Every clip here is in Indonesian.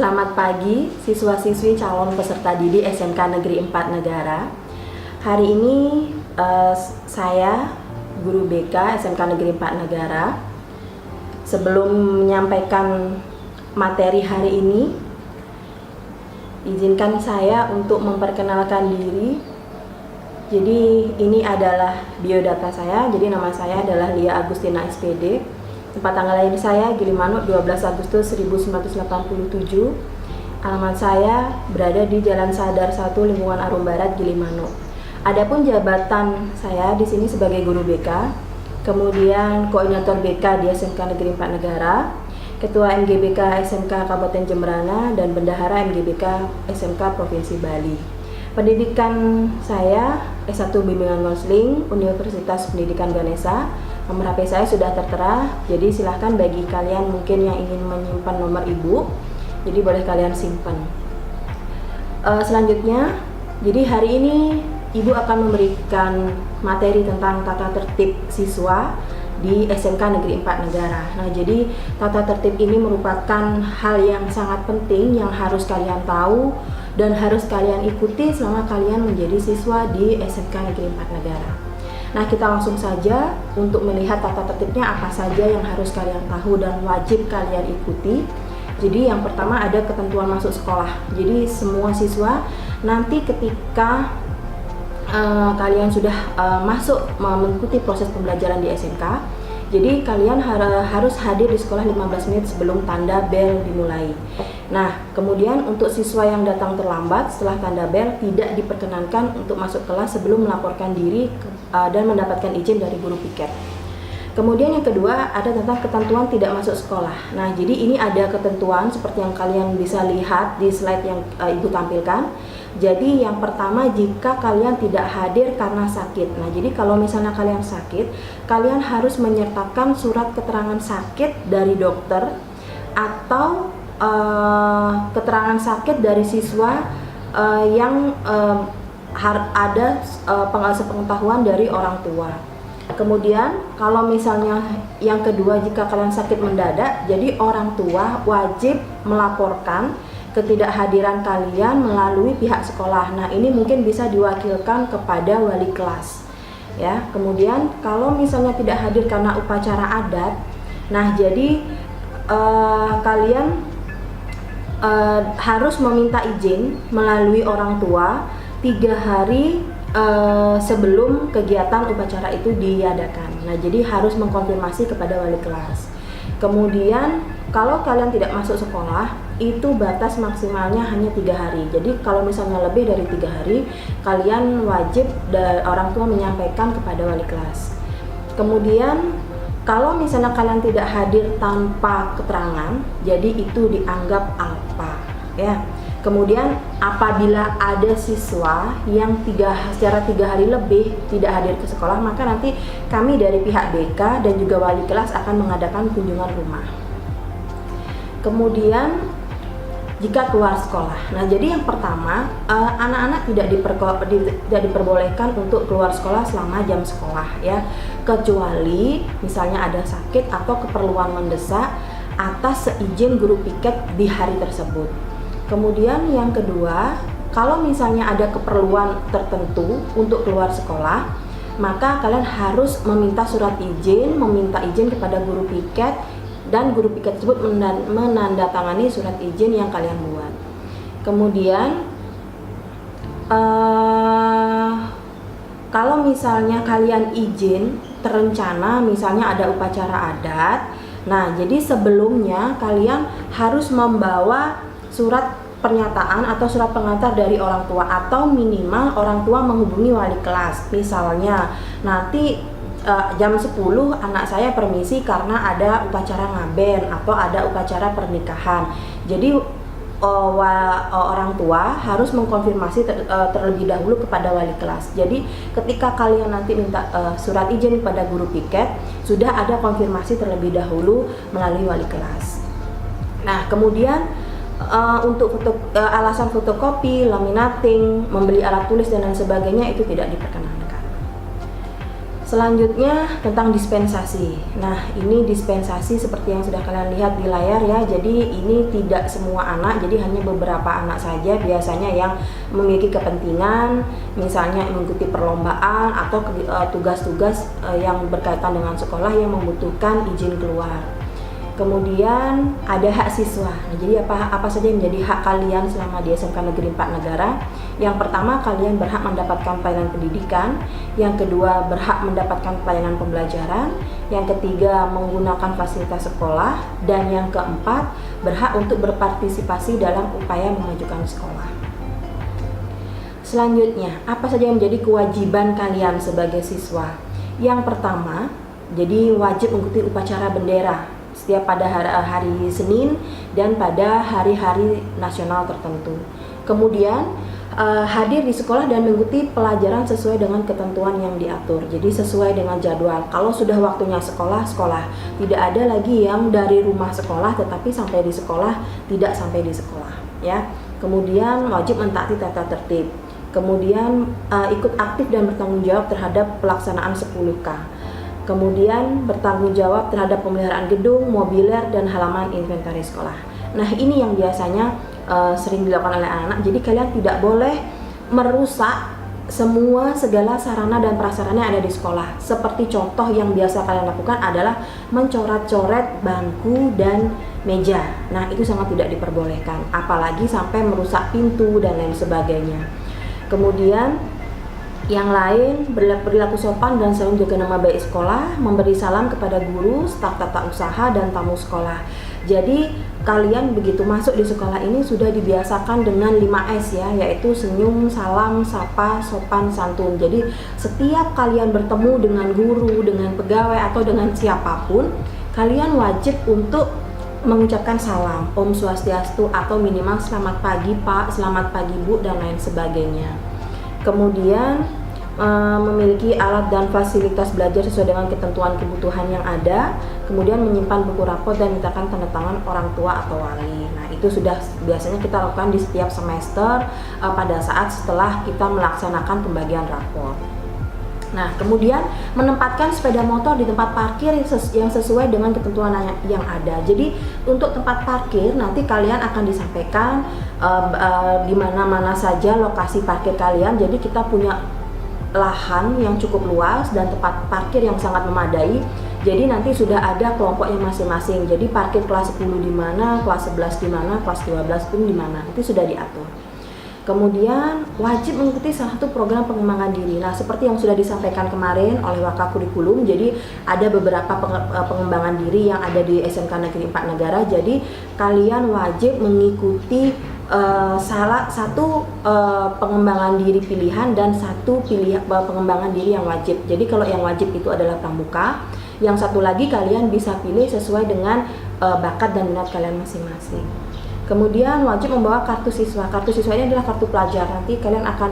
Selamat pagi siswa-siswi calon peserta didik SMK Negeri 4 Negara. Hari ini saya, guru BK SMK Negeri 4 Negara, sebelum menyampaikan materi hari ini, izinkan saya untuk memperkenalkan diri. Jadi ini adalah biodata saya. Jadi nama saya adalah Lia Agustina SPD. Tempat tanggal lahir saya Gilimanuk 12 Agustus 1987. Alamat saya berada di Jalan Sadar 1 Lingkungan Arum Barat Gilimanuk. Adapun jabatan saya di sini sebagai guru BK, kemudian koordinator BK di SMK Negeri 4 Negara, ketua MGBK SMK Kabupaten Jemberana, dan bendahara MGBK SMK Provinsi Bali. Pendidikan saya S1 Bimbingan Konseling Universitas Pendidikan Ganesha. Nomor HP saya sudah tertera, jadi silahkan bagi kalian mungkin yang ingin menyimpan nomor ibu, jadi boleh kalian simpan. Selanjutnya, jadi hari ini ibu akan memberikan materi tentang tata tertib siswa di SMK Negeri 4 Negara. Nah, jadi tata tertib ini merupakan hal yang sangat penting yang harus kalian tahu dan harus kalian ikuti selama kalian menjadi siswa di SMK Negeri 4 Negara. Nah, kita langsung saja untuk melihat tata tertibnya apa saja yang harus kalian tahu dan wajib kalian ikuti. Jadi yang pertama ada ketentuan masuk sekolah. Jadi semua siswa nanti ketika kalian sudah masuk mengikuti proses pembelajaran di SMK, jadi kalian harus hadir di sekolah 15 menit sebelum tanda bel dimulai. Nah, kemudian untuk siswa yang datang terlambat setelah tanda bel tidak diperkenankan untuk masuk kelas sebelum melaporkan diri dan mendapatkan izin dari guru piket. Kemudian yang kedua ada tentang ketentuan tidak masuk sekolah. Nah, jadi ini ada ketentuan seperti yang kalian bisa lihat di slide yang ibu tampilkan. Jadi yang pertama, jika kalian tidak hadir karena sakit. Nah, jadi kalau misalnya kalian sakit, kalian harus menyertakan surat keterangan sakit dari dokter atau keterangan sakit dari siswa yang ada sepengetahuan dari orang tua. Kemudian kalau misalnya yang kedua, jika kalian sakit mendadak, jadi orang tua wajib melaporkan ketidakhadiran kalian melalui pihak sekolah. Nah, ini mungkin bisa diwakilkan kepada wali kelas. Ya, kemudian kalau misalnya tidak hadir karena upacara adat, nah jadi kalian harus meminta izin melalui orang tua 3 hari sebelum kegiatan upacara itu diadakan. Nah, jadi harus mengkonfirmasi kepada wali kelas. Kemudian kalau kalian tidak masuk sekolah, itu batas maksimalnya hanya 3 hari. Jadi kalau misalnya lebih dari 3 hari, kalian wajib orang tua menyampaikan kepada wali kelas. Kemudian kalau misalnya kalian tidak hadir tanpa keterangan, jadi itu dianggap alpa, ya. Kemudian apabila ada siswa yang secara 3 hari lebih tidak hadir ke sekolah, maka nanti kami dari pihak BK dan juga wali kelas akan mengadakan kunjungan rumah. Kemudian jika keluar sekolah, nah jadi yang pertama, anak-anak tidak diperbolehkan untuk keluar sekolah selama jam sekolah, ya, kecuali misalnya ada sakit atau keperluan mendesak atas seizin guru piket di hari tersebut. Kemudian yang kedua, kalau misalnya ada keperluan tertentu untuk keluar sekolah, maka kalian harus meminta surat izin, meminta izin kepada guru piket, dan guru piket tersebut menandatangani surat izin yang kalian buat. Kemudian kalau misalnya kalian izin terencana, misalnya ada upacara adat, nah jadi sebelumnya kalian harus membawa surat pernyataan atau surat pengantar dari orang tua, atau minimal orang tua menghubungi wali kelas. Misalnya nanti jam 10 anak saya permisi karena ada upacara ngaben atau ada upacara pernikahan. Jadi orang tua harus mengkonfirmasi terlebih dahulu kepada wali kelas. Jadi ketika kalian nanti minta surat izin kepada guru piket, sudah ada konfirmasi terlebih dahulu melalui wali kelas. Nah, kemudian untuk alasan fotokopi, laminating, membeli alat tulis dan lain sebagainya itu tidak diperkenankan. Selanjutnya tentang dispensasi. Nah, ini dispensasi seperti yang sudah kalian lihat di layar ya. Jadi ini tidak semua anak, jadi hanya beberapa anak saja biasanya yang memiliki kepentingan, misalnya mengikuti perlombaan atau tugas-tugas yang berkaitan dengan sekolah yang membutuhkan izin keluar. Kemudian ada hak siswa. Nah, jadi apa saja yang menjadi hak kalian selama di SMK Negeri 4 Negara? Yang pertama, kalian berhak mendapatkan pelayanan pendidikan. Yang kedua, berhak mendapatkan pelayanan pembelajaran. Yang ketiga, menggunakan fasilitas sekolah. Dan yang keempat, berhak untuk berpartisipasi dalam upaya memajukan sekolah. Selanjutnya, apa saja yang menjadi kewajiban kalian sebagai siswa? Yang pertama, jadi wajib mengikuti upacara bendera setiap pada hari Senin dan pada hari-hari nasional tertentu. Kemudian hadir di sekolah dan mengikuti pelajaran sesuai dengan ketentuan yang diatur. Jadi sesuai dengan jadwal. Kalau sudah waktunya sekolah, sekolah. Tidak ada lagi yang dari rumah sekolah tetapi sampai di sekolah tidak sampai di sekolah, ya. Kemudian wajib mentaati tata tertib. Kemudian ikut aktif dan bertanggung jawab terhadap pelaksanaan 10K. Kemudian bertanggung jawab terhadap pemeliharaan gedung, mobiler, dan halaman inventaris sekolah. Nah, ini yang biasanya sering dilakukan oleh anak-anak. Jadi kalian tidak boleh merusak segala sarana dan prasarana yang ada di sekolah. Seperti contoh yang biasa kalian lakukan adalah mencoret-coret bangku dan meja. Nah, itu sangat tidak diperbolehkan. Apalagi sampai merusak pintu dan lain sebagainya. Kemudian yang lain, berlaku sopan dan selalu menjaga nama baik sekolah, memberi salam kepada guru, staf tata usaha, dan tamu sekolah. Jadi kalian begitu masuk di sekolah ini sudah dibiasakan dengan 5S ya, yaitu senyum, salam, sapa, sopan, santun. Jadi setiap kalian bertemu dengan guru, dengan pegawai, atau dengan siapapun, kalian wajib untuk mengucapkan salam, Om Swastiastu, atau minimal selamat pagi Pak, selamat pagi Bu, dan lain sebagainya. Kemudian memiliki alat dan fasilitas belajar sesuai dengan ketentuan kebutuhan yang ada, kemudian menyimpan buku rapor dan mintakan tanda tangan orang tua atau wali. Nah, itu sudah biasanya kita lakukan di setiap semester pada saat setelah kita melaksanakan pembagian rapor. Nah, kemudian menempatkan sepeda motor di tempat parkir yang sesuai dengan ketentuan yang ada. Jadi untuk tempat parkir nanti kalian akan disampaikan di mana-mana saja lokasi parkir kalian. Jadi kita punya lahan yang cukup luas dan tempat parkir yang sangat memadai. Jadi nanti sudah ada kelompoknya masing-masing. Jadi parkir kelas 10 di mana, kelas 11 di mana, kelas 12 pun di mana. Itu sudah diatur. Kemudian wajib mengikuti salah satu program pengembangan diri. Nah, seperti yang sudah disampaikan kemarin oleh Waka Kurikulum, jadi ada beberapa pengembangan diri yang ada di SMK Negeri 4 Negara. Jadi kalian wajib mengikuti salah satu pengembangan diri pilihan dan satu pengembangan diri yang wajib. Jadi kalau yang wajib itu adalah pramuka, yang satu lagi kalian bisa pilih sesuai dengan bakat dan minat kalian masing-masing. Kemudian wajib membawa kartu siswa. Kartu siswa ini adalah kartu pelajar. Nanti kalian akan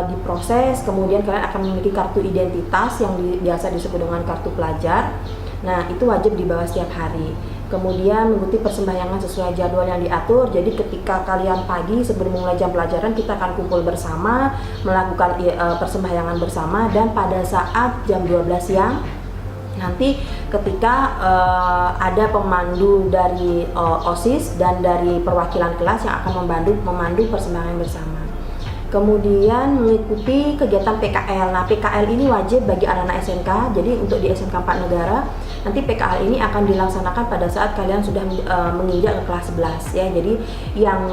diproses, kemudian kalian akan memiliki kartu identitas yang biasa disebut dengan kartu pelajar. Nah, itu wajib dibawa setiap hari. Kemudian mengikuti persembahyangan sesuai jadwal yang diatur. Jadi ketika kalian pagi sebelum mulai jam pelajaran, kita akan kumpul bersama, melakukan persembahyangan bersama, dan pada saat jam 12 siang nanti ketika ada pemandu dari OSIS dan dari perwakilan kelas yang akan memandu persembahyangan bersama. Kemudian mengikuti kegiatan PKL. Nah, PKL ini wajib bagi anak-anak SMK. Jadi untuk di SMK 4 Negara, nanti PKL ini akan dilaksanakan pada saat kalian sudah menginjak ke kelas 11 ya. Jadi yang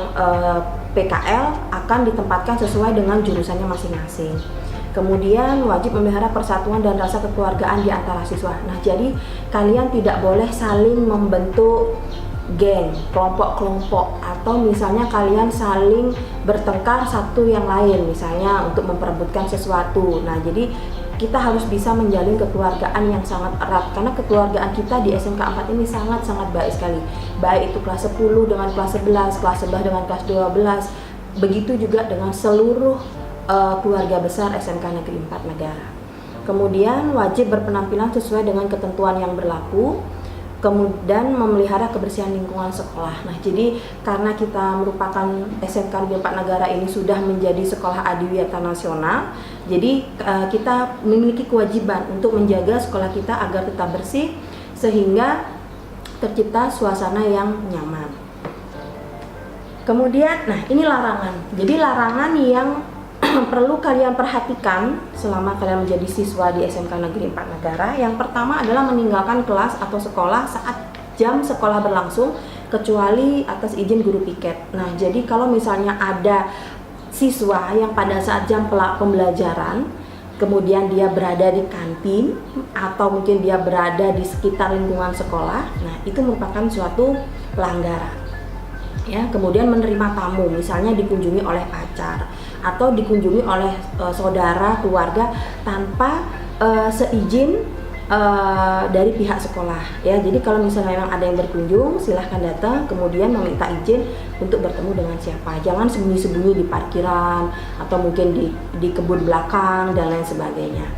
PKL akan ditempatkan sesuai dengan jurusannya masing-masing. Kemudian wajib memelihara persatuan dan rasa kekeluargaan di antara siswa. Nah, jadi kalian tidak boleh saling membentuk geng, kelompok-kelompok, atau misalnya kalian saling bertengkar satu yang lain, misalnya untuk memperebutkan sesuatu. Nah, jadi kita harus bisa menjalin kekeluargaan yang sangat erat, karena kekeluargaan kita di SMK 4 ini sangat-sangat baik sekali. Baik itu kelas 10 dengan kelas 11, kelas 11 dengan kelas 12, begitu juga dengan seluruh keluarga besar SMK Negeri 4 Negara. Kemudian wajib berpenampilan sesuai dengan ketentuan yang berlaku. kemudian memelihara kebersihan lingkungan sekolah. Nah, jadi karena kita merupakan SMK Negeri 4 Negara ini sudah menjadi sekolah adiwiyata nasional, jadi kita memiliki kewajiban untuk menjaga sekolah kita agar tetap bersih sehingga tercipta suasana yang nyaman. Kemudian, nah ini larangan. Jadi larangan yang perlu kalian perhatikan selama kalian menjadi siswa di SMK Negeri 4 Negara. Yang pertama adalah meninggalkan kelas atau sekolah saat jam sekolah berlangsung kecuali atas izin guru piket. Nah, jadi kalau misalnya ada siswa yang pada saat jam pembelajaran kemudian dia berada di kantin atau mungkin dia berada di sekitar lingkungan sekolah, nah itu merupakan suatu pelanggaran. Ya, kemudian menerima tamu, misalnya dikunjungi oleh pacar atau dikunjungi oleh saudara, keluarga tanpa seizin dari pihak sekolah. Ya, jadi kalau misalnya memang ada yang berkunjung, silahkan datang, kemudian meminta izin untuk bertemu dengan siapa. Jangan sembunyi-sembunyi di parkiran atau mungkin di kebun belakang dan lain sebagainya.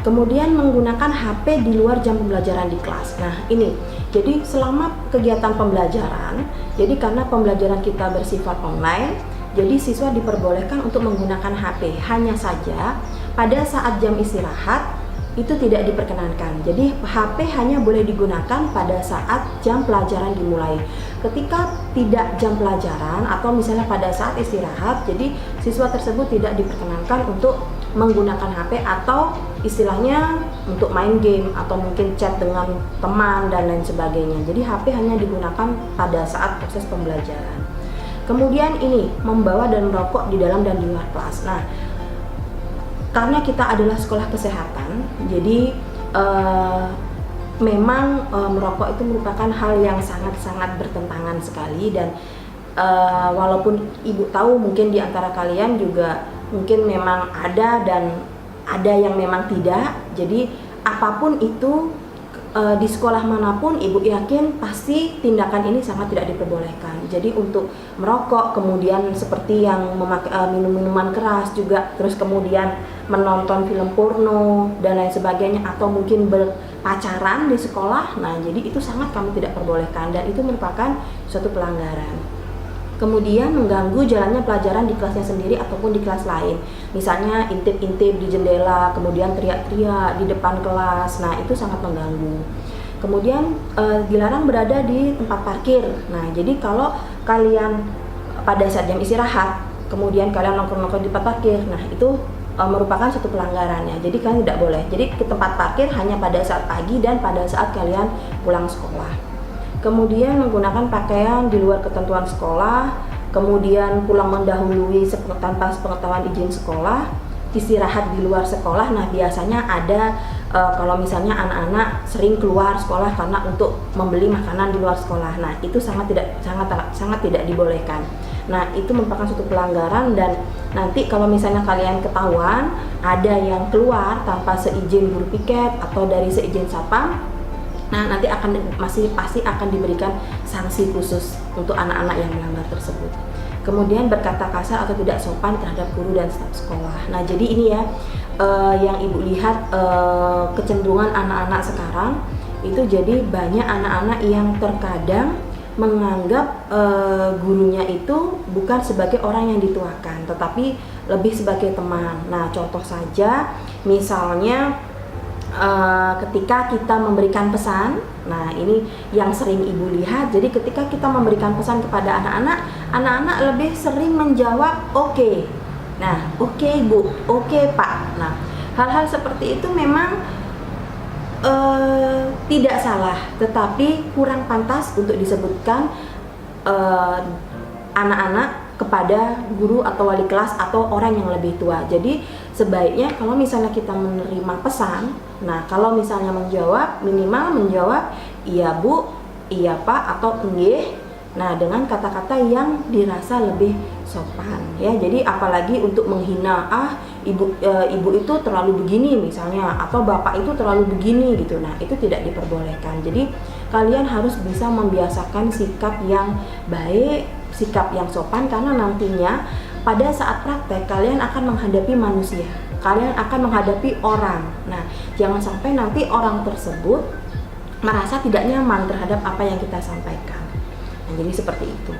Kemudian menggunakan HP di luar jam pembelajaran di kelas. Nah, ini jadi selama kegiatan pembelajaran, jadi karena pembelajaran kita bersifat online, jadi siswa diperbolehkan untuk menggunakan HP. Hanya saja pada saat jam istirahat itu tidak diperkenankan. Jadi HP hanya boleh digunakan pada saat jam pelajaran dimulai. Ketika tidak jam pelajaran atau misalnya pada saat istirahat, jadi siswa tersebut tidak diperkenankan untuk menggunakan HP atau istilahnya untuk main game atau mungkin chat dengan teman dan lain sebagainya. Jadi HP hanya digunakan pada saat proses pembelajaran. Kemudian ini membawa dan merokok di dalam dan di luar kelas. Nah, karena kita adalah sekolah kesehatan, jadi memang merokok itu merupakan hal yang sangat-sangat bertentangan sekali dan walaupun ibu tahu mungkin di antara kalian juga mungkin memang ada dan ada yang memang tidak. Jadi apapun itu di sekolah manapun ibu yakin pasti tindakan ini sangat tidak diperbolehkan. Jadi untuk merokok, kemudian seperti yang minum minuman keras juga, terus kemudian menonton film porno dan lain sebagainya, atau mungkin berpacaran di sekolah. Nah, jadi itu sangat kami tidak perbolehkan dan itu merupakan suatu pelanggaran. Kemudian mengganggu jalannya pelajaran di kelasnya sendiri ataupun di kelas lain. Misalnya intip-intip di jendela, kemudian teriak-teriak di depan kelas. Nah, itu sangat mengganggu. Kemudian dilarang berada di tempat parkir. Nah, jadi kalau kalian pada saat jam istirahat, kemudian kalian nongkrong-nongkrong di tempat parkir, nah itu merupakan suatu pelanggaran ya. Jadi kalian tidak boleh. Jadi ke tempat parkir hanya pada saat pagi dan pada saat kalian pulang sekolah. Kemudian menggunakan pakaian di luar ketentuan sekolah, kemudian pulang mendahului tanpa sepengetahuan izin sekolah, istirahat di luar sekolah. Nah, biasanya ada kalau misalnya anak-anak sering keluar sekolah karena untuk membeli makanan di luar sekolah. Nah, itu sangat tidak dibolehkan. Nah, itu merupakan suatu pelanggaran dan nanti kalau misalnya kalian ketahuan ada yang keluar tanpa seizin guru piket atau dari seizin satpam, nah nanti pasti akan diberikan sanksi khusus untuk anak-anak yang melanggar tersebut. Kemudian berkata kasar atau tidak sopan terhadap guru dan staf sekolah. Nah, jadi ini ya yang ibu lihat kecenderungan anak-anak sekarang itu, jadi banyak anak-anak yang terkadang menganggap gurunya itu bukan sebagai orang yang dituakan, tetapi lebih sebagai teman. Nah, contoh saja misalnya ketika kita memberikan pesan, nah ini yang sering ibu lihat. Jadi ketika kita memberikan pesan kepada anak-anak lebih sering menjawab oke. Nah, oke bu, oke pak. Nah, hal-hal seperti itu memang tidak salah, tetapi kurang pantas untuk disebutkan anak-anak kepada guru atau wali kelas atau orang yang lebih tua. Jadi sebaiknya kalau misalnya kita menerima pesan, nah kalau misalnya menjawab, minimal menjawab iya bu, iya pak, atau nggih. Nah, dengan kata-kata yang dirasa lebih sopan ya. Jadi apalagi untuk menghina, ibu itu terlalu begini misalnya, atau bapak itu terlalu begini gitu. Nah, itu tidak diperbolehkan. Jadi kalian harus bisa membiasakan sikap yang baik, sikap yang sopan, karena nantinya pada saat praktek kalian akan menghadapi manusia, kalian akan menghadapi orang. Nah, jangan sampai nanti orang tersebut merasa tidak nyaman terhadap apa yang kita sampaikan. Nah, jadi seperti itu.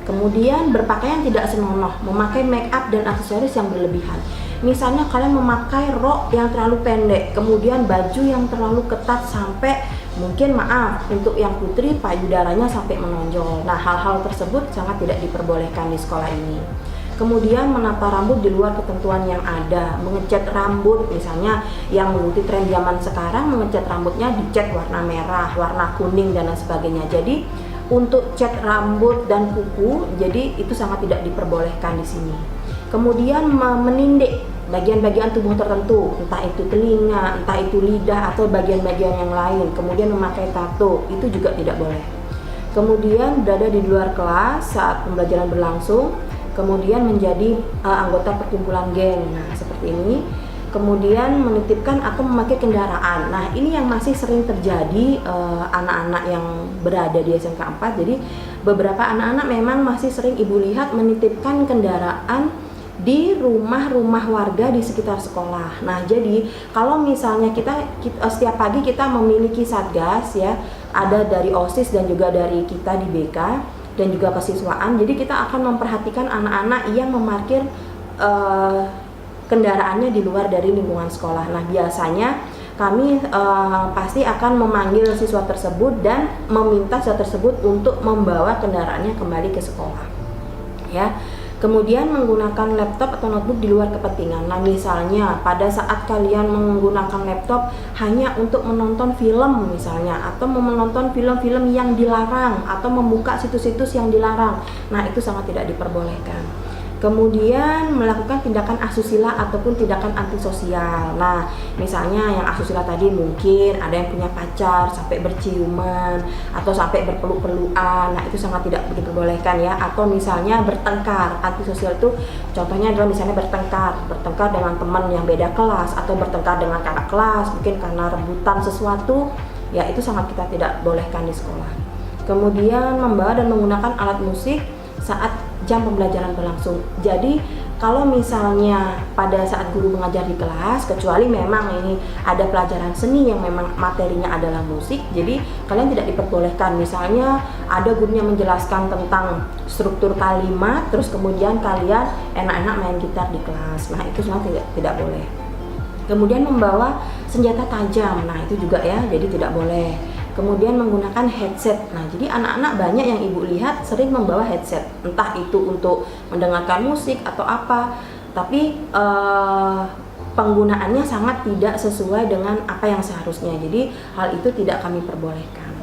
Kemudian berpakaian tidak senonoh, memakai make up dan aksesoris yang berlebihan. Misalnya kalian memakai rok yang terlalu pendek, kemudian baju yang terlalu ketat sampai mungkin maaf untuk yang putri payudaranya sampai menonjol. Nah, hal-hal tersebut sangat tidak diperbolehkan di sekolah ini. Kemudian menata rambut di luar ketentuan yang ada, mengecat rambut, misalnya yang mengikuti tren zaman sekarang mengecat rambutnya dicat warna merah, warna kuning dan lain sebagainya. Jadi untuk cat rambut dan kuku, jadi itu sangat tidak diperbolehkan di sini. Kemudian menindik bagian-bagian tubuh tertentu, entah itu telinga, entah itu lidah atau bagian-bagian yang lain. Kemudian memakai tato, itu juga tidak boleh. Kemudian berada di luar kelas saat pembelajaran berlangsung, kemudian menjadi anggota perkumpulan geng. Nah, seperti ini. Kemudian menitipkan atau memakai kendaraan. Nah, ini yang masih sering terjadi anak-anak yang berada di SMK 4. Jadi beberapa anak-anak memang masih sering ibu lihat menitipkan kendaraan di rumah-rumah warga di sekitar sekolah. Nah, jadi kalau misalnya kita setiap pagi kita memiliki satgas ya, ada dari OSIS dan juga dari kita di BK dan juga kesiswaan. Jadi kita akan memperhatikan anak-anak yang memarkir kendaraannya di luar dari lingkungan sekolah. Nah, biasanya kami pasti akan memanggil siswa tersebut dan meminta siswa tersebut untuk membawa kendaraannya kembali ke sekolah. Ya. Kemudian menggunakan laptop atau notebook di luar kepentingan. Nah, misalnya pada saat kalian menggunakan laptop hanya untuk menonton film misalnya, atau menonton film-film yang dilarang, atau membuka situs-situs yang dilarang. Nah, itu sangat tidak diperbolehkan. Kemudian melakukan tindakan asusila ataupun tindakan antisosial. Nah, misalnya yang asusila tadi mungkin ada yang punya pacar sampai berciuman atau sampai berpeluk-pelukan. Nah, itu sangat tidak diperbolehkan ya. Atau misalnya bertengkar. Antisosial itu contohnya adalah misalnya bertengkar dengan teman yang beda kelas atau bertengkar dengan kakak kelas, mungkin karena rebutan sesuatu. Ya, itu sangat kita tidak bolehkan di sekolah. Kemudian membawa dan menggunakan alat musik saat jam pembelajaran berlangsung. Jadi kalau misalnya pada saat guru mengajar di kelas, kecuali memang ini ada pelajaran seni yang memang materinya adalah musik, jadi kalian tidak diperbolehkan. Misalnya ada gurunya menjelaskan tentang struktur kalimat, terus kemudian kalian enak-enak main gitar di kelas. Nah, itu semua tidak boleh. Kemudian membawa senjata tajam, nah itu juga ya, jadi tidak boleh. Kemudian menggunakan headset. Nah, jadi anak-anak banyak yang ibu lihat sering membawa headset, entah itu untuk mendengarkan musik atau apa, tapi penggunaannya sangat tidak sesuai dengan apa yang seharusnya. Jadi hal itu tidak kami perbolehkan.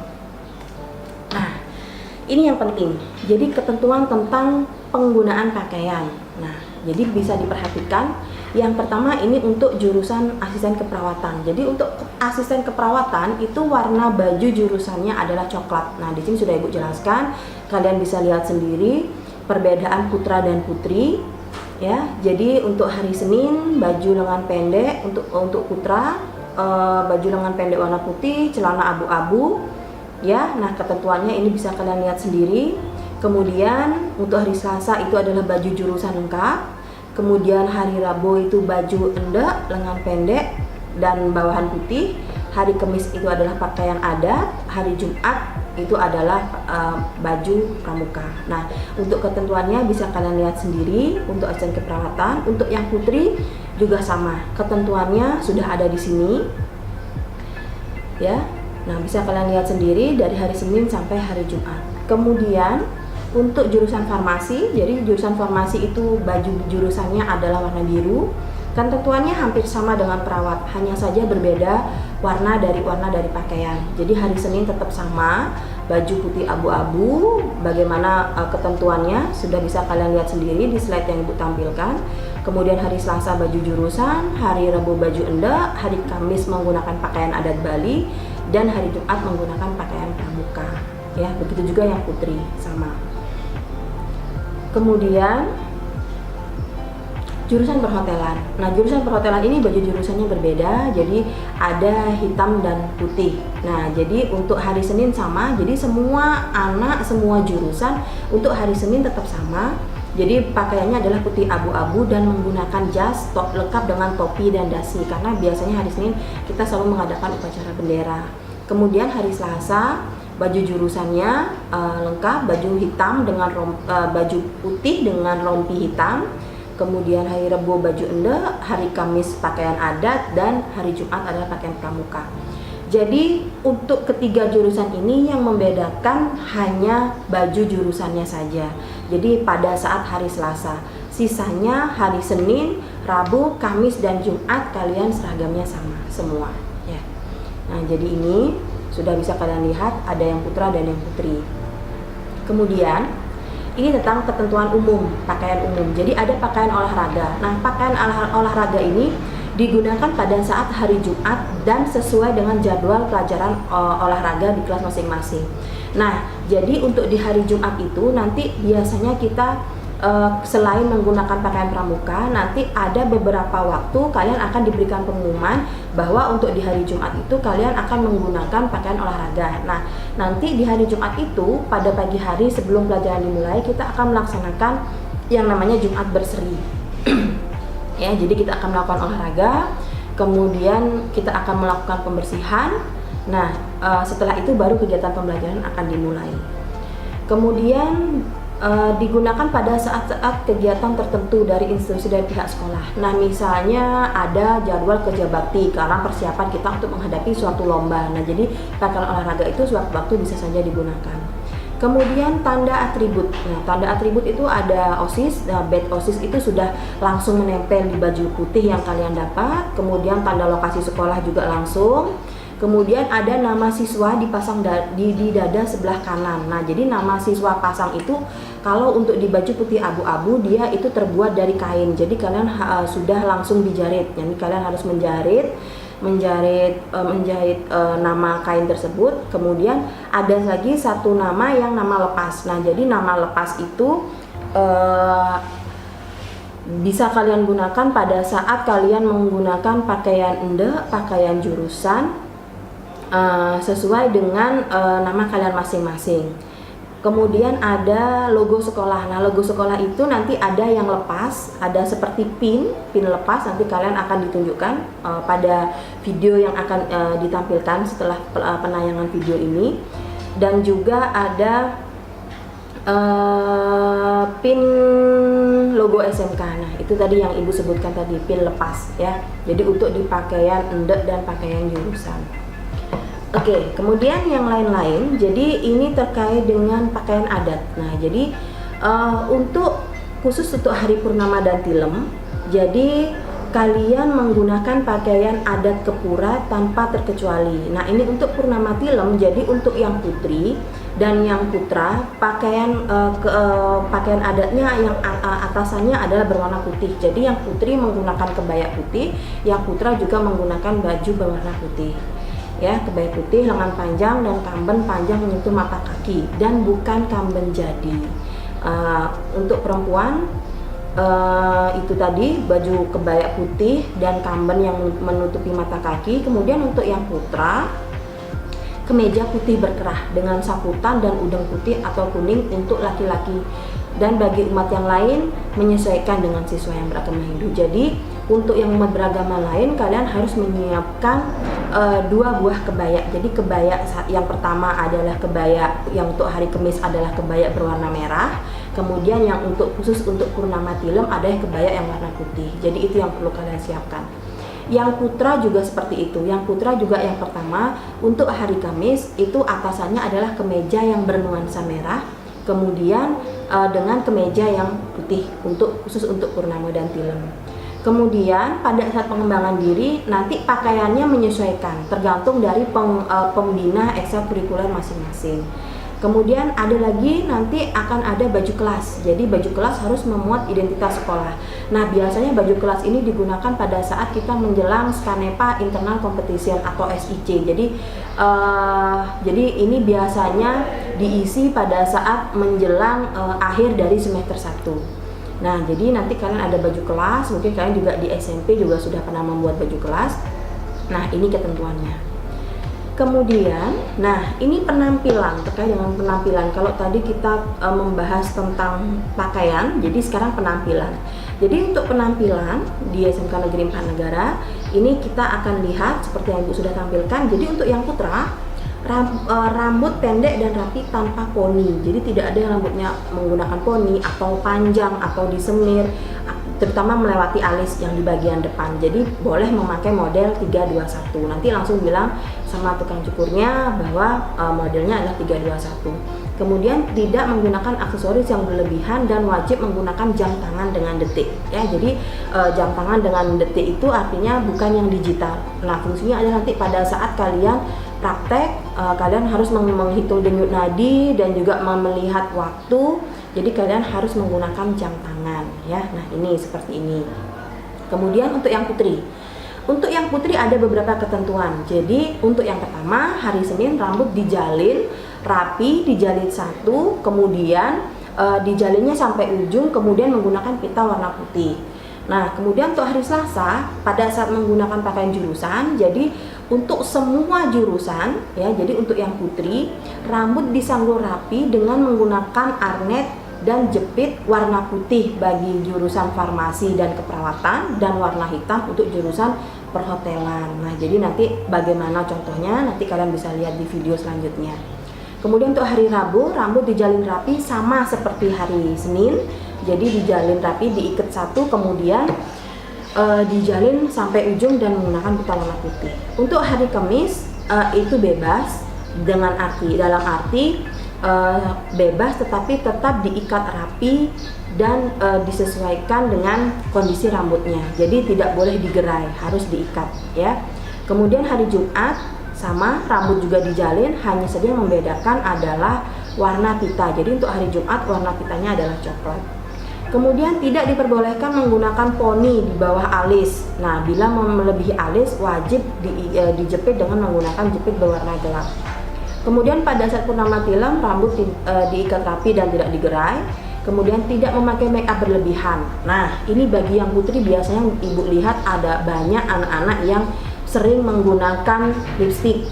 Nah, ini yang penting. Jadi ketentuan tentang penggunaan pakaian. Nah, jadi bisa diperhatikan. Yang pertama ini untuk jurusan asisten keperawatan. Jadi untuk asisten keperawatan itu warna baju jurusannya adalah coklat. Nah, di sini sudah ibu jelaskan. Kalian bisa lihat sendiri perbedaan putra dan putri. Ya, jadi untuk hari Senin baju lengan pendek untuk putra, baju lengan pendek warna putih, celana abu-abu. Ya, nah ketentuannya ini bisa kalian lihat sendiri. Kemudian untuk hari Selasa itu adalah baju jurusan lengkap. Kemudian hari Rabu itu baju endek, lengan pendek dan bawahan putih. Hari Kamis itu adalah pakaian adat. Hari Jumat itu adalah baju pramuka. Nah, untuk ketentuannya bisa kalian lihat sendiri untuk asisten keperawatan. Untuk yang putri juga sama. Ketentuannya sudah ada di sini. Ya. Nah, bisa kalian lihat sendiri dari hari Senin sampai hari Jumat. Kemudian untuk jurusan farmasi, jadi jurusan farmasi itu baju jurusannya adalah warna biru. Ketentuannya hampir sama dengan perawat, hanya saja berbeda warna dari pakaian. Jadi hari Senin tetap sama, baju putih abu-abu. Bagaimana ketentuannya sudah bisa kalian lihat sendiri di slide yang ibu tampilkan. Kemudian hari Selasa baju jurusan, hari Rabu baju endek, hari Kamis menggunakan pakaian adat Bali, dan hari Jumat menggunakan pakaian pramuka. Ya, begitu juga yang putri sama. Kemudian jurusan perhotelan. Nah, jurusan perhotelan ini baju jurusannya berbeda, jadi ada hitam dan putih. Nah, jadi untuk hari Senin sama, jadi semua anak, semua jurusan untuk hari Senin tetap sama. Jadi pakaiannya adalah putih abu-abu dan menggunakan jas lengkap dengan topi dan dasi, karena biasanya hari Senin kita selalu mengadakan upacara bendera. Kemudian hari Selasa baju jurusannya lengkap, baju hitam dengan baju putih dengan rompi hitam. Kemudian hari Rebo baju ende, hari Kamis pakaian adat, dan hari Jumat adalah pakaian pramuka. Jadi untuk ketiga jurusan ini yang membedakan hanya baju jurusannya saja. Jadi pada saat hari Selasa, sisanya hari Senin, Rabu, Kamis, dan Jumat kalian seragamnya sama semua ya. Nah, jadi ini sudah bisa kalian lihat ada yang putra dan yang putri. Kemudian ini tentang ketentuan umum, pakaian umum. Jadi ada pakaian olahraga. Nah, pakaian olahraga ini digunakan pada saat hari Jumat dan sesuai dengan jadwal pelajaran olahraga di kelas masing-masing. Nah, jadi untuk di hari Jumat itu nanti biasanya kita selain menggunakan pakaian pramuka, nanti ada beberapa waktu kalian akan diberikan pengumuman bahwa untuk di hari Jumat itu kalian akan menggunakan pakaian olahraga. Nah, nanti di hari Jumat itu pada pagi hari sebelum pelajaran dimulai kita akan melaksanakan yang namanya Jumat berseri. Ya, jadi kita akan melakukan olahraga, kemudian kita akan melakukan pembersihan. Nah, setelah itu baru kegiatan pembelajaran akan dimulai. Kemudian digunakan pada saat-saat kegiatan tertentu dari institusi dan pihak sekolah. Nah, misalnya ada jadwal kerja bakti karena persiapan kita untuk menghadapi suatu lomba. Nah, jadi pakaian olahraga itu sewaktu-waktu bisa saja digunakan. Kemudian tanda atribut. Nah, tanda atribut itu ada OSIS. Nah, badge OSIS itu sudah langsung menempel di baju putih yang kalian dapat. Kemudian tanda lokasi sekolah juga langsung. Kemudian ada nama siswa dipasang di dada sebelah kanan. Nah, jadi nama siswa pasang itu kalau untuk di baju putih abu-abu dia itu terbuat dari kain. Jadi kalian sudah langsung dijarit. Jadi kalian harus menjahit nama kain tersebut. Kemudian ada lagi satu nama yang nama lepas. Nah, jadi nama lepas itu bisa kalian gunakan pada saat kalian menggunakan pakaian ende, pakaian jurusan, sesuai dengan nama kalian masing-masing. Kemudian ada logo sekolah. Nah, logo sekolah itu nanti ada yang lepas, ada seperti pin lepas. Nanti kalian akan ditunjukkan pada video yang akan ditampilkan setelah penayangan video ini. Dan juga ada pin logo SMK. Nah, itu tadi yang Ibu sebutkan tadi, pin lepas ya. Jadi untuk di pakaian endek dan pakaian jurusan. Oke, kemudian yang lain-lain. Jadi ini terkait dengan pakaian adat. Nah, jadi khusus untuk hari purnama dan tilem, jadi kalian menggunakan pakaian adat kepura tanpa terkecuali. Nah, ini untuk purnama tilem. Jadi untuk yang putri dan yang putra, pakaian adatnya yang atasannya adalah berwarna putih. Jadi yang putri menggunakan kebaya putih, yang putra juga menggunakan baju berwarna putih. Ya, kebaya putih, lengan panjang dan kamben panjang menyentuh mata kaki dan bukan kamben jadi. Untuk perempuan itu tadi baju kebaya putih dan kamben yang menutupi mata kaki. Kemudian untuk yang putra, kemeja putih berkerah dengan saputan dan udeng putih atau kuning untuk laki-laki. Dan bagi umat yang lain menyesuaikan dengan siswa yang beragama Hindu. Jadi untuk yang umat beragama lain kalian harus menyiapkan 2 buah kebaya. Jadi kebaya yang pertama adalah kebaya yang untuk hari Kamis adalah kebaya berwarna merah. Kemudian yang khusus untuk purnama tilem ada kebaya yang warna putih. Jadi itu yang perlu kalian siapkan. Yang putra juga seperti itu. Yang putra juga yang pertama untuk hari Kamis itu atasannya adalah kemeja yang bernuansa merah. Kemudian dengan kemeja yang putih khusus untuk purnama dan tilem. Kemudian pada saat pengembangan diri nanti pakaiannya menyesuaikan tergantung dari pembina ekstrakurikuler masing-masing. Kemudian ada lagi nanti akan ada baju kelas. Jadi baju kelas harus memuat identitas sekolah. Nah, biasanya baju kelas ini digunakan pada saat kita menjelang Skanepa Internal Competition atau SIC. Jadi ini biasanya diisi pada saat menjelang akhir dari semester 1. Nah, jadi nanti kalian ada baju kelas, mungkin kalian juga di SMP juga sudah pernah membuat baju kelas. Nah, ini ketentuannya. Kemudian, nah ini penampilan, terkait dengan penampilan. Kalau tadi kita membahas tentang pakaian, jadi sekarang penampilan. Jadi untuk penampilan di SMK Negeri 4 Negara, ini kita akan lihat seperti yang Ibu sudah tampilkan. Jadi untuk yang putra, rambut pendek dan rapi tanpa poni. Jadi tidak ada yang rambutnya menggunakan poni atau panjang atau disemir, terutama melewati alis yang di bagian depan. Jadi boleh memakai model 321. Nanti langsung bilang sama tukang cukurnya bahwa modelnya adalah 321. Kemudian tidak menggunakan aksesoris yang berlebihan dan wajib menggunakan jam tangan dengan detik. Ya, jadi jam tangan dengan detik itu artinya bukan yang digital. Nah, fungsinya adalah nanti pada saat kalian praktek, kalian harus menghitung denyut nadi dan juga melihat waktu. Jadi kalian harus menggunakan jam tangan, ya. Nah, ini seperti ini. Kemudian untuk yang putri. Untuk yang putri ada beberapa ketentuan. Jadi untuk yang pertama, hari Senin rambut dijalin rapi, dijalin satu, kemudian dijalinnya sampai ujung, kemudian menggunakan pita warna putih. Nah, kemudian untuk hari Selasa, pada saat menggunakan pakaian jurusan, jadi untuk semua jurusan, ya, jadi untuk yang putri, rambut disanggul rapi dengan menggunakan arnet dan jepit warna putih bagi jurusan farmasi dan keperawatan, dan warna hitam untuk jurusan perhotelan. Nah, jadi nanti bagaimana contohnya, nanti kalian bisa lihat di video selanjutnya. Kemudian untuk hari Rabu, rambut dijalin rapi sama seperti hari Senin. Jadi dijalin rapi, diikat satu, kemudian dijalin sampai ujung dan menggunakan pita warna putih. Untuk hari Kamis itu bebas, dengan dalam arti bebas tetapi tetap diikat rapi dan disesuaikan dengan kondisi rambutnya. Jadi tidak boleh digerai, harus diikat, ya. Kemudian hari Jumat sama, rambut juga dijalin, hanya saja yang membedakan adalah warna pita. Jadi untuk hari Jumat warna pitanya adalah coklat. Kemudian tidak diperbolehkan menggunakan poni di bawah alis. Nah, bila melebihi alis wajib dijepit dengan menggunakan jepit berwarna gelap. Kemudian pada saat purnama tilam rambut diikat rapi dan tidak digerai. Kemudian tidak memakai make up berlebihan. Nah, ini bagi yang putri biasanya ibu lihat ada banyak anak-anak yang sering menggunakan lipstick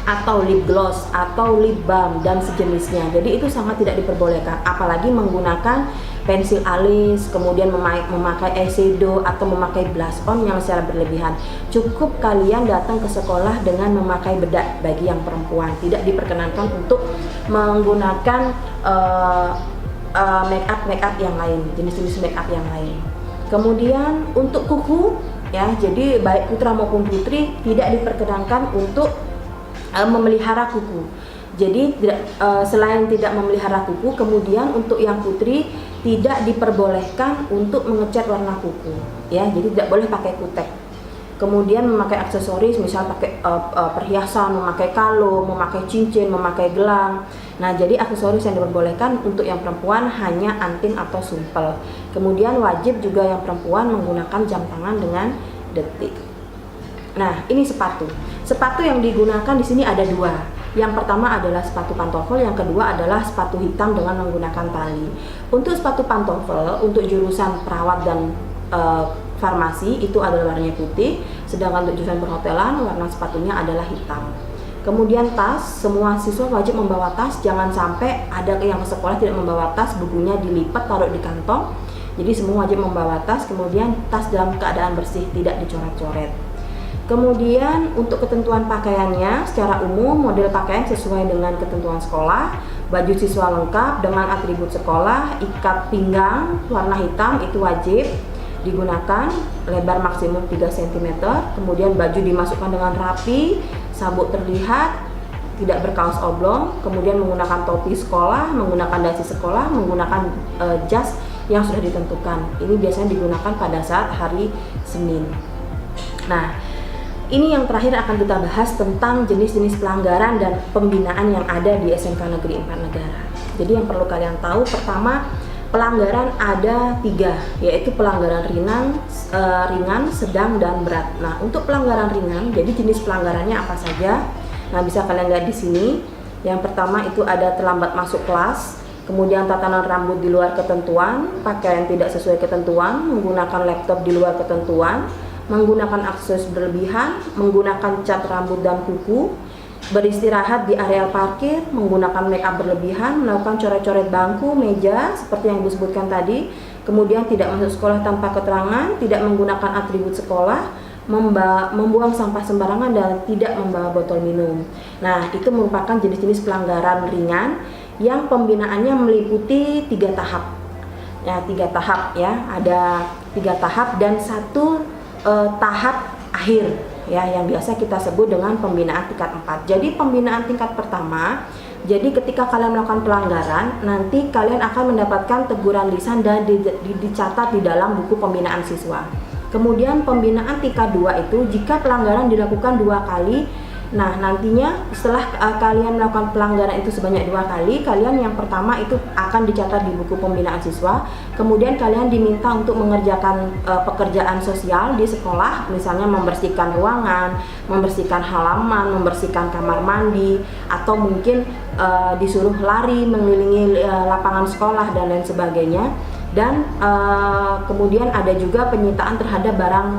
atau lip gloss atau lip balm dan sejenisnya. Jadi itu sangat tidak diperbolehkan, apalagi menggunakan pensil alis, kemudian memakai eyeshadow atau memakai blush on yang secara berlebihan. Cukup kalian datang ke sekolah dengan memakai bedak bagi yang perempuan. Tidak diperkenankan untuk menggunakan make up yang lain, jenis-jenis make up yang lain. Kemudian untuk kuku, ya, jadi baik putra maupun putri tidak diperkenankan untuk memelihara kuku. Jadi selain tidak memelihara kuku, kemudian untuk yang putri tidak diperbolehkan untuk mengecat warna kuku, ya. Jadi tidak boleh pakai kutek. Kemudian memakai aksesoris, misal pakai perhiasan, memakai kalung, memakai cincin, memakai gelang. Nah, jadi aksesoris yang diperbolehkan untuk yang perempuan hanya anting atau sumpel. Kemudian wajib juga yang perempuan menggunakan jam tangan dengan detik. Nah, ini sepatu. Sepatu yang digunakan di sini ada dua. Yang pertama adalah sepatu pantofel, yang kedua adalah sepatu hitam dengan menggunakan tali. Untuk sepatu pantofel, untuk jurusan perawat dan farmasi itu adalah warnanya putih, sedangkan untuk jurusan perhotelan warna sepatunya adalah hitam. Kemudian tas, semua siswa wajib membawa tas, jangan sampai ada yang ke sekolah tidak membawa tas, bukunya dilipat taruh di kantong. Jadi semua wajib membawa tas, kemudian tas dalam keadaan bersih, tidak dicoret-coret. Kemudian untuk ketentuan pakaiannya, secara umum model pakaian sesuai dengan ketentuan sekolah, baju siswa lengkap dengan atribut sekolah, ikat pinggang warna hitam itu wajib digunakan, lebar maksimum 3 cm, kemudian baju dimasukkan dengan rapi, sabuk terlihat, tidak berkaos oblong, kemudian menggunakan topi sekolah, menggunakan dasi sekolah, menggunakan jas yang sudah ditentukan. Ini biasanya digunakan pada saat hari Senin. Nah, ini yang terakhir akan kita bahas tentang jenis-jenis pelanggaran dan pembinaan yang ada di SMK Negeri 4 Negara. Jadi yang perlu kalian tahu, pertama, pelanggaran ada 3, yaitu pelanggaran ringan, sedang, dan berat. Nah, untuk pelanggaran ringan, jadi jenis pelanggarannya apa saja? Nah, bisa kalian lihat di sini. Yang pertama itu ada terlambat masuk kelas, kemudian tatanan rambut di luar ketentuan, pakaian tidak sesuai ketentuan, menggunakan laptop di luar ketentuan, menggunakan aksesoris berlebihan, menggunakan cat rambut dan kuku, beristirahat di area parkir, menggunakan make up berlebihan, melakukan coret-coret bangku, meja seperti yang Ibu sebutkan tadi, kemudian tidak masuk sekolah tanpa keterangan, tidak menggunakan atribut sekolah, membuang sampah sembarangan dan tidak membawa botol minum. Nah, itu merupakan jenis-jenis pelanggaran ringan yang pembinaannya meliputi 3 tahap. Ya, 3 tahap ya, ada 3 tahap dan 1 tahap akhir ya, yang biasa kita sebut dengan pembinaan tingkat 4. Jadi pembinaan tingkat pertama, jadi ketika kalian melakukan pelanggaran, nanti kalian akan mendapatkan teguran lisan dan dicatat di dalam buku pembinaan siswa. Kemudian pembinaan tingkat 2 itu jika pelanggaran dilakukan 2 kali. Nah, nantinya setelah kalian melakukan pelanggaran itu sebanyak 2 kali, kalian yang pertama itu akan dicatat di buku pembinaan siswa. Kemudian kalian diminta untuk mengerjakan pekerjaan sosial di sekolah, misalnya membersihkan ruangan, membersihkan halaman, membersihkan kamar mandi, atau mungkin disuruh lari mengelilingi lapangan sekolah dan lain sebagainya. Dan kemudian ada juga penyitaan terhadap barang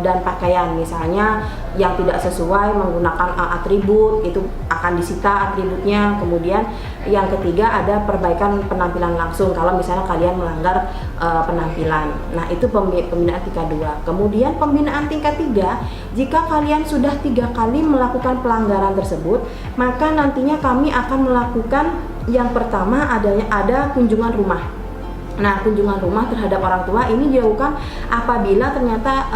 dan pakaian, misalnya yang tidak sesuai menggunakan atribut, itu akan disita atributnya. Kemudian yang ketiga ada perbaikan penampilan langsung kalau misalnya kalian melanggar penampilan. Nah, itu pembinaan tingkat 2. Kemudian pembinaan tingkat 3, jika kalian sudah 3 kali melakukan pelanggaran tersebut, maka nantinya kami akan melakukan yang pertama ada kunjungan rumah. Nah, kunjungan rumah terhadap orang tua ini dilakukan apabila ternyata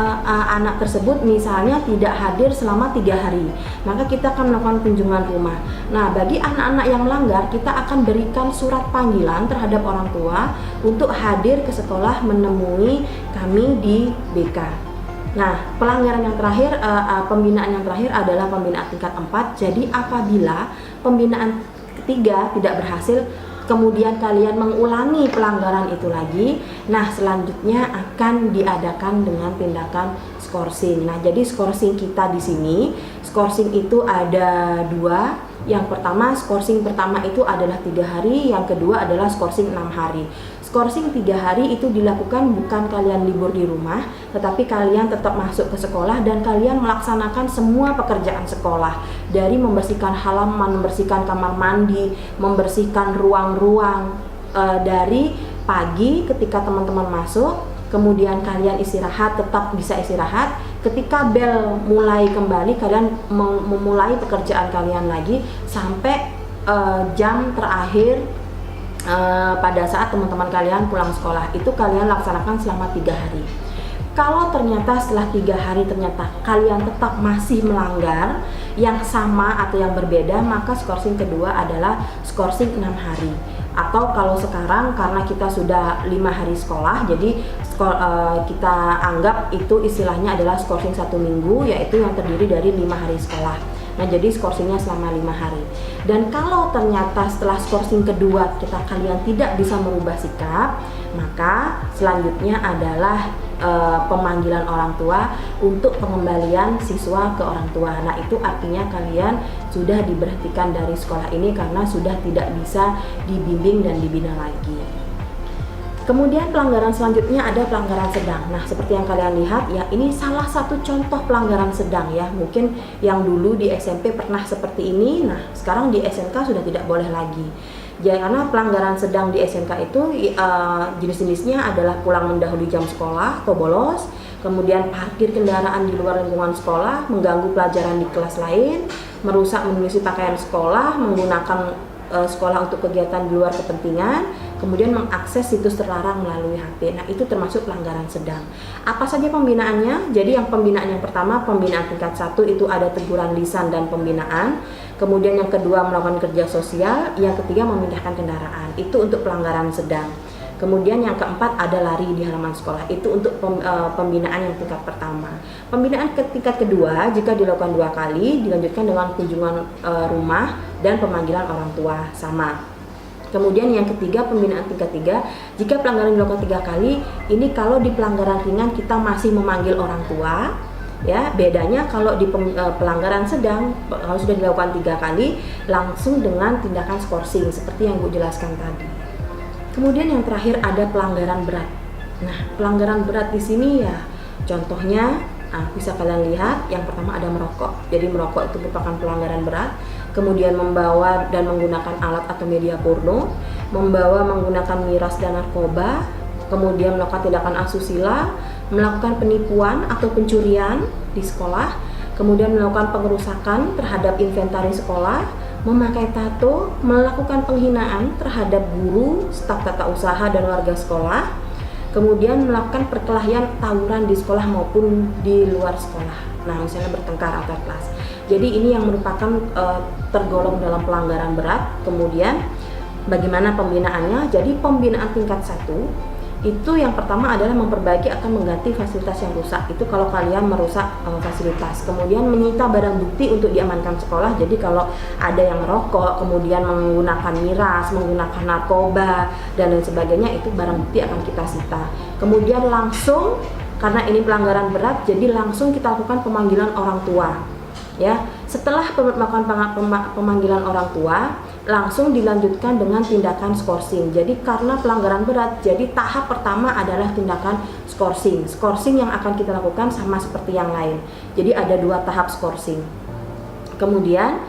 anak tersebut misalnya tidak hadir selama 3 hari, maka kita akan melakukan kunjungan rumah. Nah, bagi anak-anak yang melanggar, kita akan berikan surat panggilan terhadap orang tua untuk hadir ke sekolah menemui kami di BK. Nah, pelanggaran yang terakhir, pembinaan yang terakhir adalah pembinaan tingkat 4. Jadi apabila pembinaan ketiga tidak berhasil, kemudian kalian mengulangi pelanggaran itu lagi, nah selanjutnya akan diadakan dengan tindakan skorsing. Nah, jadi skorsing kita di sini, skorsing itu ada 2. Yang pertama, skorsing pertama itu adalah 3 hari, yang kedua adalah skorsing 6 hari. Skorsing 3 hari itu dilakukan bukan kalian libur di rumah, tetapi kalian tetap masuk ke sekolah dan kalian melaksanakan semua pekerjaan sekolah, dari membersihkan halaman, membersihkan kamar mandi, membersihkan ruang-ruang dari pagi ketika teman-teman masuk, kemudian kalian istirahat, tetap bisa istirahat. Ketika bel mulai kembali, kalian memulai pekerjaan kalian lagi sampai jam terakhir. Pada saat teman-teman kalian pulang sekolah, itu kalian laksanakan selama 3 hari. Kalau ternyata setelah 3 hari ternyata kalian tetap masih melanggar yang sama atau yang berbeda, maka skorsing kedua adalah skorsing 6 hari. Atau kalau sekarang karena kita sudah 5 hari sekolah, jadi kita anggap itu istilahnya adalah skorsing 1 minggu, yaitu yang terdiri dari 5 hari sekolah. Nah, jadi skorsingnya selama 5 hari. Dan kalau ternyata setelah skorsing kedua kalian tidak bisa merubah sikap, maka selanjutnya adalah pemanggilan orang tua untuk pengembalian siswa ke orang tua. Nah, itu artinya kalian sudah diberhentikan dari sekolah ini karena sudah tidak bisa dibimbing dan dibina lagi. Kemudian pelanggaran selanjutnya ada pelanggaran sedang. Nah, seperti yang kalian lihat ya, ini salah satu contoh pelanggaran sedang ya. Mungkin yang dulu di SMP pernah seperti ini, nah sekarang di SMK sudah tidak boleh lagi. Ya, karena pelanggaran sedang di SMK itu jenis-jenisnya adalah pulang mendahului jam sekolah atau bolos, kemudian parkir kendaraan di luar lingkungan sekolah, mengganggu pelajaran di kelas lain, merusak menulis pakaian sekolah, menggunakan sekolah untuk kegiatan di luar kepentingan, kemudian mengakses situs terlarang melalui HP. Nah, itu termasuk pelanggaran sedang. Apa saja pembinaannya? Jadi yang pembinaan yang pertama, pembinaan tingkat 1 itu ada teguran lisan dan pembinaan. Kemudian yang kedua melakukan kerja sosial, yang ketiga memindahkan kendaraan. Itu untuk pelanggaran sedang. Kemudian yang keempat ada lari di halaman sekolah. Itu untuk pembinaan yang tingkat pertama. Pembinaan tingkat kedua jika dilakukan 2 kali, dilanjutkan dengan kunjungan rumah dan pemanggilan orang tua, sama. Kemudian yang ketiga, pembinaan tingkat 3, jika pelanggaran dilakukan 3 kali, ini kalau di pelanggaran ringan kita masih memanggil orang tua. Ya, bedanya kalau di pelanggaran sedang, kalau sudah dilakukan 3 kali, langsung dengan tindakan skorsing seperti yang Bu jelaskan tadi. Kemudian yang terakhir ada pelanggaran berat. Nah, pelanggaran berat di sini ya, contohnya bisa kalian lihat. Yang pertama ada merokok. Jadi merokok itu merupakan pelanggaran berat. Kemudian membawa dan menggunakan alat atau media porno, membawa menggunakan miras dan narkoba, kemudian melakukan tindakan asusila, melakukan penipuan atau pencurian di sekolah, kemudian melakukan pengerusakan terhadap inventaris sekolah, memakai tato, melakukan penghinaan terhadap guru, staf tata usaha dan warga sekolah, kemudian melakukan perkelahian tawuran di sekolah maupun di luar sekolah. Nah, misalnya bertengkar antar kelas. Jadi ini yang merupakan tergolong dalam pelanggaran berat. Kemudian bagaimana pembinaannya? Jadi pembinaan tingkat 1 itu yang pertama adalah memperbaiki atau mengganti fasilitas yang rusak. Itu kalau kalian merusak fasilitas. Kemudian menyita barang bukti untuk diamankan sekolah. Jadi kalau ada yang merokok, kemudian menggunakan miras, menggunakan narkoba dan lain sebagainya, itu barang bukti akan kita sita. Kemudian langsung, karena ini pelanggaran berat, jadi langsung kita lakukan pemanggilan orang tua. Ya, setelah melakukan pemanggilan orang tua, langsung dilanjutkan dengan tindakan skorsing. Jadi karena pelanggaran berat, jadi tahap pertama adalah tindakan skorsing. Skorsing yang akan kita lakukan sama seperti yang lain. Jadi ada 2 tahap skorsing. Kemudian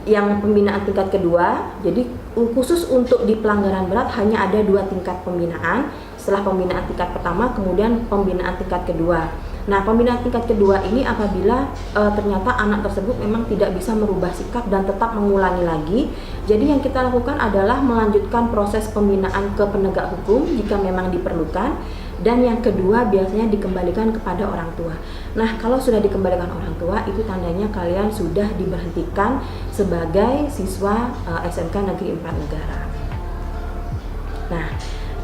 yang pembinaan tingkat kedua, jadi khusus untuk di pelanggaran berat hanya ada 2 tingkat pembinaan. Setelah pembinaan tingkat pertama, kemudian pembinaan tingkat kedua. Nah, pembinaan tingkat kedua ini apabila ternyata anak tersebut memang tidak bisa merubah sikap dan tetap mengulangi lagi. Jadi yang kita lakukan adalah melanjutkan proses pembinaan ke penegak hukum jika memang diperlukan. Dan yang kedua biasanya dikembalikan kepada orang tua. Nah, kalau sudah dikembalikan orang tua, itu tandanya kalian sudah diberhentikan sebagai siswa SMK Negeri 4 Negara. Nah,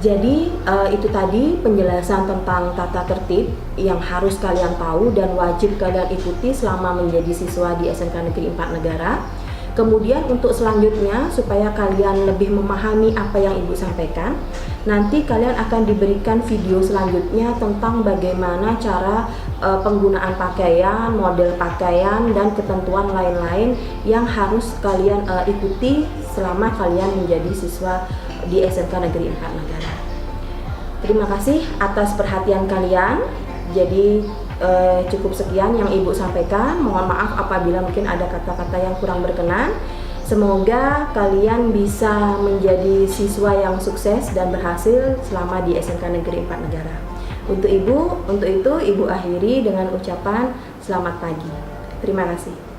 jadi itu tadi penjelasan tentang tata tertib yang harus kalian tahu dan wajib kalian ikuti selama menjadi siswa di SMK Negeri 4 Negara. Kemudian untuk selanjutnya, supaya kalian lebih memahami apa yang Ibu sampaikan, nanti kalian akan diberikan video selanjutnya tentang bagaimana cara penggunaan pakaian, model pakaian, dan ketentuan lain-lain yang harus kalian ikuti selama kalian menjadi siswa di SMK Negeri 4 Negara. Terima kasih atas perhatian kalian. Jadi cukup sekian yang Ibu sampaikan. Mohon maaf apabila mungkin ada kata-kata yang kurang berkenan. Semoga kalian bisa menjadi siswa yang sukses dan berhasil selama di SMK Negeri 4 Negara. Untuk itu Ibu akhiri dengan ucapan selamat pagi. Terima kasih.